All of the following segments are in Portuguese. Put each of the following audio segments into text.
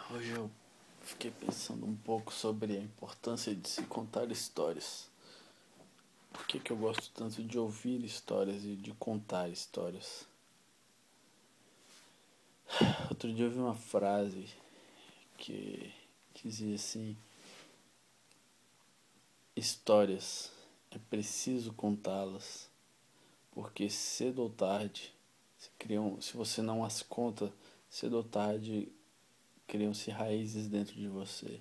Hoje eu fiquei pensando um pouco sobre a importância de se contar histórias. Por que eu gosto tanto de ouvir histórias e de contar histórias? Outro dia eu vi uma frase que dizia assim: histórias, é preciso contá-las, porque cedo ou tarde se você não as conta, cedo ou tarde criam-se raízes dentro de você.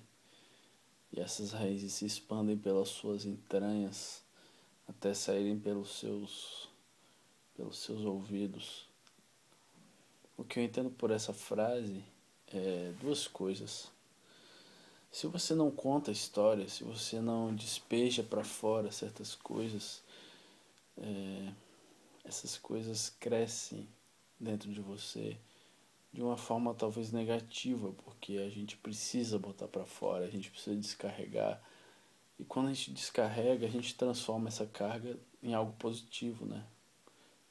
E essas raízes se expandem pelas suas entranhas até saírem pelos seus ouvidos. O que eu entendo por essa frase é duas coisas. Se você não conta história, se você não despeja para fora certas coisas, essas coisas crescem dentro de você de uma forma talvez negativa, porque a gente precisa botar para fora, a gente precisa descarregar. E quando a gente descarrega, a gente transforma essa carga em algo positivo, né?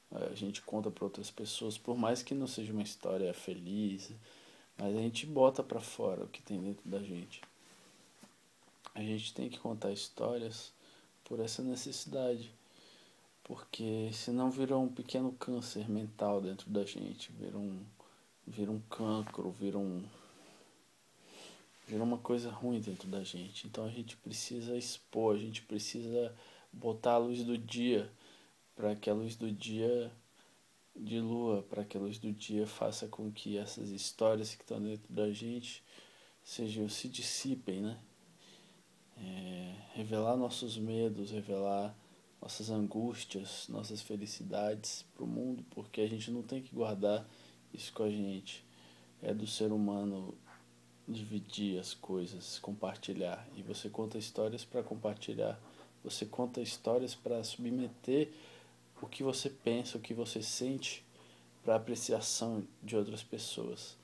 A gente conta para outras pessoas, por mais que não seja uma história feliz, mas a gente bota para fora o que tem dentro da gente. A gente tem que contar histórias por essa necessidade, porque senão vira um pequeno câncer mental dentro da gente, vira um cancro, vira uma coisa ruim dentro da gente. Então a gente precisa expor, a gente precisa botar a luz do dia, para que a luz do dia dilua, para que a luz do dia faça com que essas histórias que estão dentro da gente se dissipem, né? Revelar nossos medos, revelar nossas angústias, nossas felicidades para o mundo, porque a gente não tem que guardar isso com a gente. É do ser humano dividir as coisas, compartilhar. E você conta histórias para compartilhar. Você conta histórias para submeter o que você pensa, o que você sente para apreciação de outras pessoas.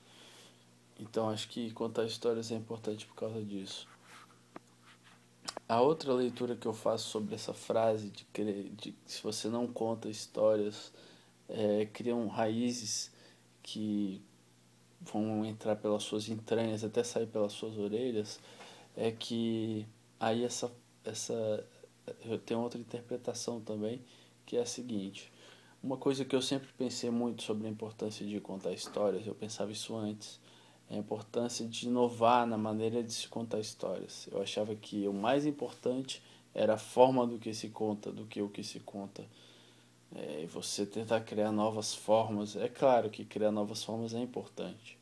Então acho que contar histórias é importante por causa disso. A outra leitura que eu faço sobre essa frase de se você não conta histórias, criam raízes que vão entrar pelas suas entranhas até sair pelas suas orelhas, é que aí essa eu tenho outra interpretação também, que é a seguinte: uma coisa que eu sempre pensei muito sobre a importância de contar histórias, eu pensava isso antes, é a importância de inovar na maneira de se contar histórias. Eu achava que o mais importante era a forma do que se conta, do que o que se conta. E você tentar criar novas formas. É claro que criar novas formas é importante,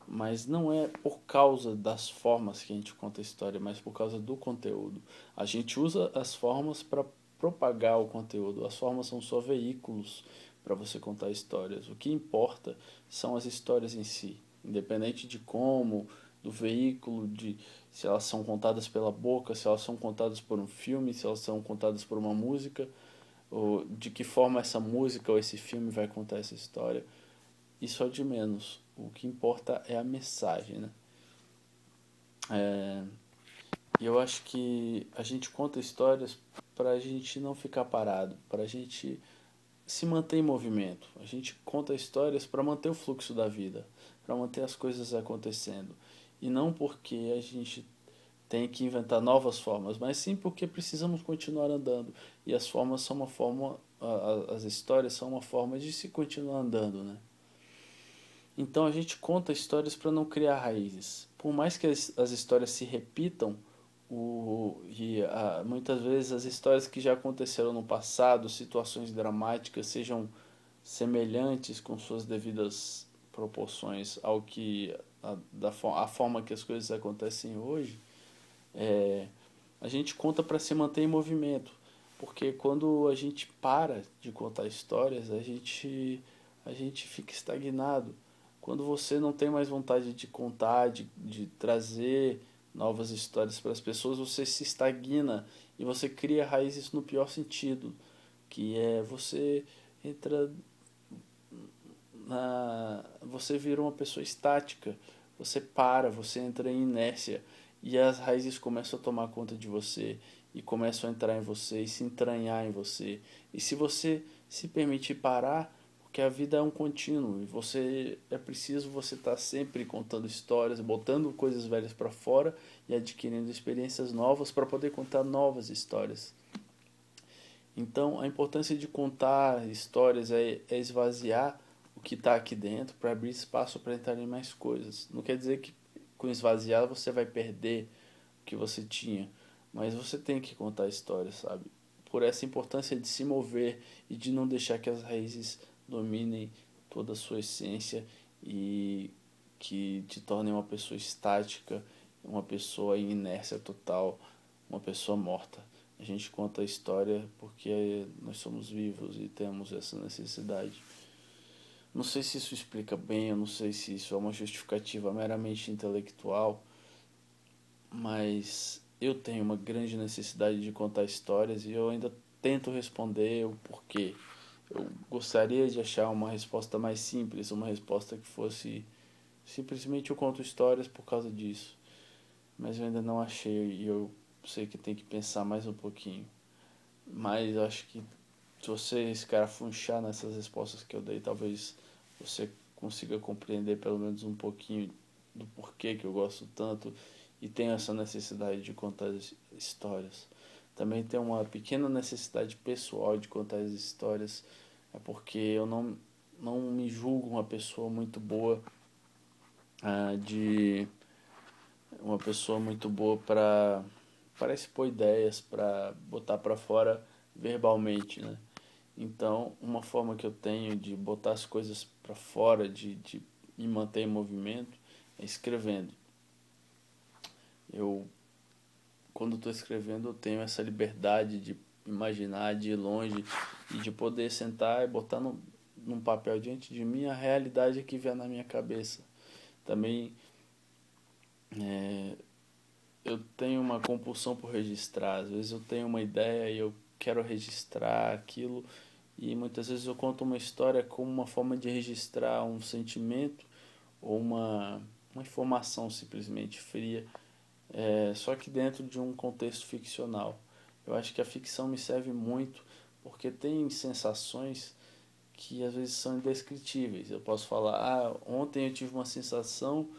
mas não é por causa das formas que a gente conta a história, mas por causa do conteúdo. A gente usa as formas para propagar o conteúdo. As formas são só veículos para você contar histórias. O que importa são as histórias em si, independente de como, do veículo, de se elas são contadas pela boca, se elas são contadas por um filme, se elas são contadas por uma música, ou de que forma essa música ou esse filme vai contar essa história. Isso é de menos. O que importa é a mensagem, né? E eu acho que a gente conta histórias para a gente não ficar parado, para a gente se manter em movimento. A gente conta histórias para manter o fluxo da vida, para manter as coisas acontecendo. E não porque a gente tem que inventar novas formas, mas sim porque precisamos continuar andando. E as formas são uma forma, as histórias são uma forma de se continuar andando, né? Então a gente conta histórias para não criar raízes. Por mais que as histórias se repitam, muitas vezes as histórias que já aconteceram no passado, situações dramáticas, sejam semelhantes com suas devidas proporções ao que a forma que as coisas acontecem hoje, a gente conta para se manter em movimento. Porque quando a gente para de contar histórias, a gente fica estagnado. Quando você não tem mais vontade de contar, de trazer novas histórias para as pessoas, você se estagna e você cria raízes no pior sentido, que é você entra você vira uma pessoa estática, você para, você entra em inércia e as raízes começam a tomar conta de você e começam a entrar em você e se entranhar em você. E se você se permitir parar, o porque a vida é um contínuo e é preciso você estar sempre contando histórias, botando coisas velhas para fora e adquirindo experiências novas para poder contar novas histórias. Então, a importância de contar histórias é esvaziar o que está aqui dentro para abrir espaço para entrarem mais coisas. Não quer dizer que com esvaziar você vai perder o que você tinha, mas você tem que contar histórias, sabe? Por essa importância de se mover e de não deixar que as raízes dominem toda a sua essência e que te tornem uma pessoa estática, uma pessoa em inércia total, uma pessoa morta. A gente conta a história porque nós somos vivos e temos essa necessidade. Não sei se isso explica bem, eu não sei se isso é uma justificativa meramente intelectual, mas eu tenho uma grande necessidade de contar histórias e eu ainda tento responder o porquê. Eu gostaria de achar uma resposta mais simples, uma resposta que fosse simplesmente eu conto histórias por causa disso, mas eu ainda não achei e eu sei que tem que pensar mais um pouquinho. Mas eu acho que se você escarafunchar nessas respostas que eu dei, talvez você consiga compreender pelo menos um pouquinho do porquê que eu gosto tanto e tenho essa necessidade de contar as histórias. Também tenho uma pequena necessidade pessoal de contar as histórias, é porque eu não me julgo uma pessoa muito boa, de uma pessoa muito boa para expor ideias, para botar para fora verbalmente, né? Então, uma forma que eu tenho de botar as coisas para fora, de me manter em movimento, é escrevendo. Eu, quando estou escrevendo, eu tenho essa liberdade de imaginar, de ir longe e de poder sentar e botar num papel diante de mim a realidade que vier na minha cabeça. Também eu tenho uma compulsão por registrar. Às vezes eu tenho uma ideia e eu quero registrar aquilo e muitas vezes eu conto uma história como uma forma de registrar um sentimento ou uma informação simplesmente fria, só que dentro de um contexto ficcional. Eu acho que a ficção me serve muito porque tem sensações que às vezes são indescritíveis. Eu posso falar, ontem eu tive uma sensação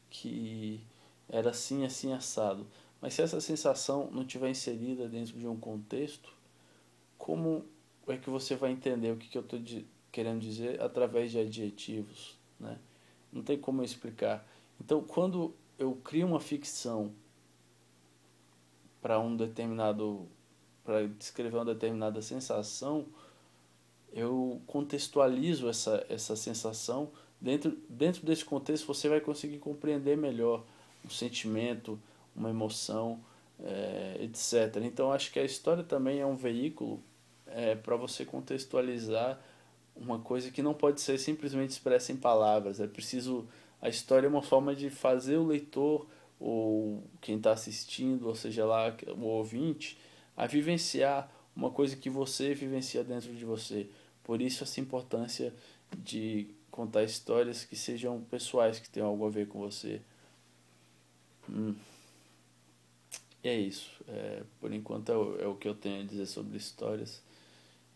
que era assim, assim, assado. Mas se essa sensação não estiver inserida dentro de um contexto, como é que você vai entender o que eu estou querendo dizer através de adjetivos, né? Não tem como eu explicar. Então, quando eu crio uma ficção para para descrever uma determinada sensação, eu contextualizo essa sensação. Dentro desse contexto, você vai conseguir compreender melhor um sentimento, uma emoção, etc. Então, acho que a história também é um veículo para você contextualizar uma coisa que não pode ser simplesmente expressa em palavras. É preciso. A história é uma forma de fazer o leitor, ou quem está assistindo, ou seja lá, o ouvinte, a vivenciar uma coisa que você vivencia dentro de você. Por isso, essa importância de contar histórias que sejam pessoais, que tenham algo a ver com você. E é isso. Por enquanto é o que eu tenho a dizer sobre histórias.